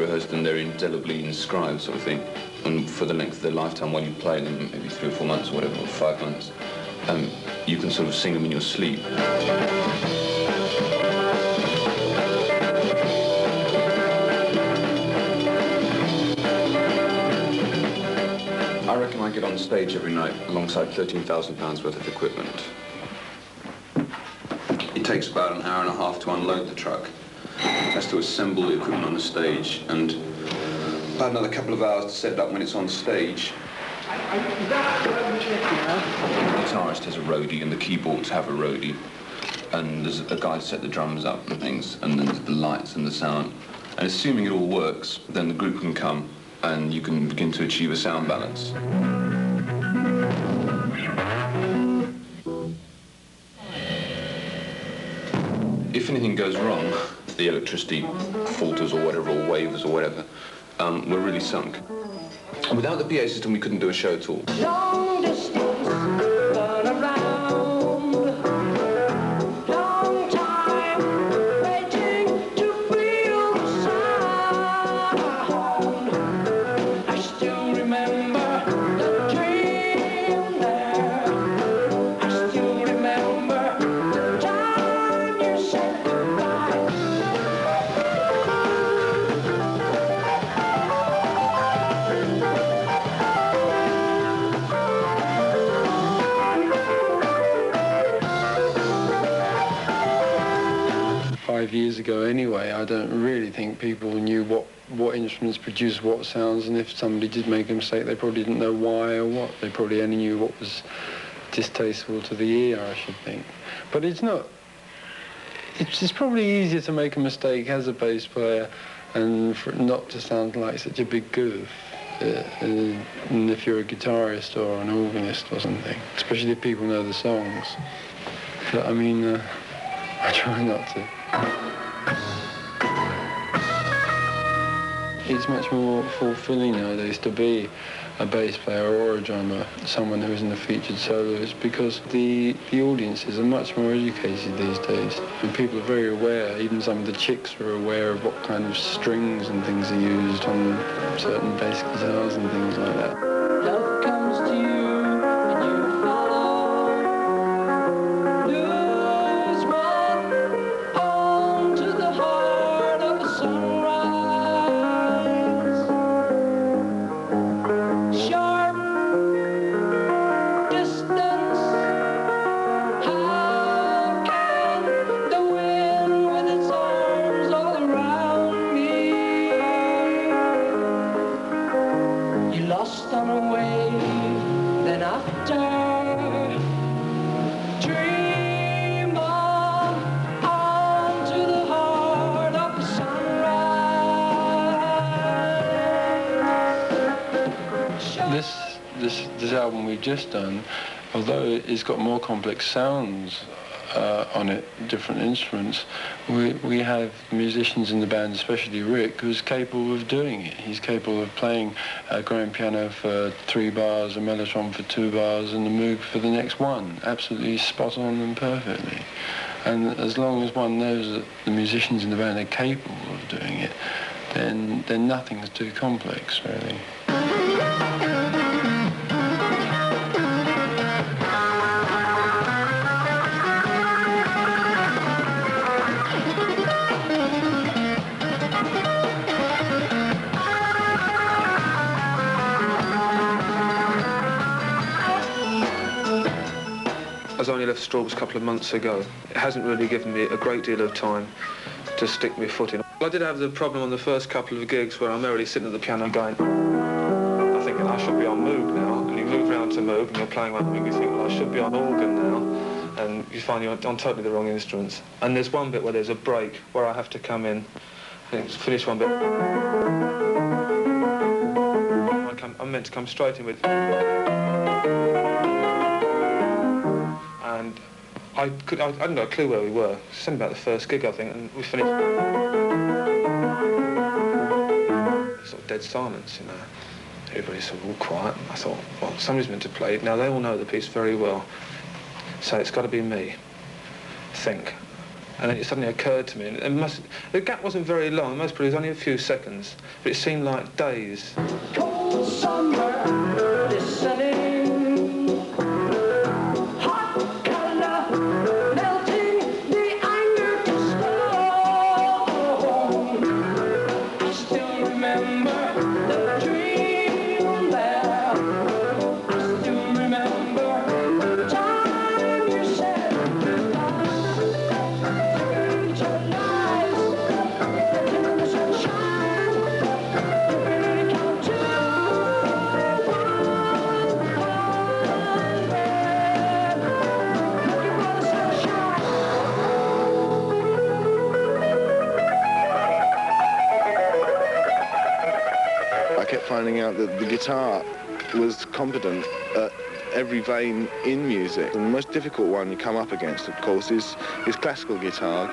rehearsed and they're indelibly inscribed, sort of thing. And for the length of their lifetime, while you play them, maybe 3 or 4 months or whatever, or 5 months, you can sort of sing them in your sleep. I reckon I get on stage every night alongside £13,000 worth of equipment. It takes about an hour and a half to unload the truck. It has to assemble the equipment on the stage, and about another couple of hours to set it up when it's on stage. The guitarist has a roadie, and the keyboards have a roadie, and there's a guy to set the drums up and things, and then the lights and the sound. And assuming it all works, then the group can come, and you can begin to achieve a sound balance. If anything goes wrong, the electricity falters or whatever, or wavers or whatever, we're really sunk. And without the PA system, we couldn't do a show at all. Long distance, run around. Long time, waiting to feel the sound. I still remember the dream there. I still remember the time you said goodbye. Years ago anyway, I don't really think people knew what instruments produced what sounds, and if somebody did make a mistake, they probably didn't know why or what. They probably only knew what was distasteful to the ear, I should think. But it's not... It's probably easier to make a mistake as a bass player and for it not to sound like such a big goof than if you're a guitarist or an organist or something, especially if people know the songs. But, I mean, I try not to. It's much more fulfilling nowadays to be a bass player or a drummer, someone who isn't a featured soloist, because the audiences are much more educated these days. And people are very aware, even some of the chicks are aware of what kind of strings and things are used on certain bass guitars and things like that. Love comes to you and you follow. Lose one on to the heart of a sunrise. Sharp distance. How can the wind with its arms all around me? You lost on a wave, then after, dream on to the heart of the sunrise. This album we've just done, although it's got more complex sounds on it, different instruments, we have musicians in the band, especially Rick, who's capable of doing it. He's capable of playing a grand piano for 3 bars, a mellotron for 2 bars, and the Moog for the next one, absolutely spot on and perfectly. And as long as one knows that the musicians in the band are capable of doing it, then nothing's too complex, really. I only left Strawbs a couple of months ago. It hasn't really given me a great deal of time to stick my foot in. I did have the problem on the first couple of gigs where I'm merrily sitting at the piano going, I'm thinking I should be on Moog now, and you move round to Moog and you're playing one Moog, you think, well, I should be on organ now, and you find you're on totally the wrong instruments. And there's one bit where there's a break where I have to come in, I think finish one bit. I'm meant to come straight in with... And I hadn't got a clue where we were. It's something about the first gig, I think, and we finished. Sort of dead silence, you know. Everybody's sort of all quiet. I thought, well, somebody's meant to play it. Now, they all know the piece very well. So it's got to be me. Think. And then it suddenly occurred to me, and the gap wasn't very long, most probably it was only a few seconds, but it seemed like days. Cold summer, listening, hot color, melting the anger to stone. I still remember the dream there. I still remember the time you said goodbye. Into your lies, letting in the sunshine. You really come to I kept finding out that the guitar was competent at every vein in music. And the most difficult one you come up against, of course, is classical guitar.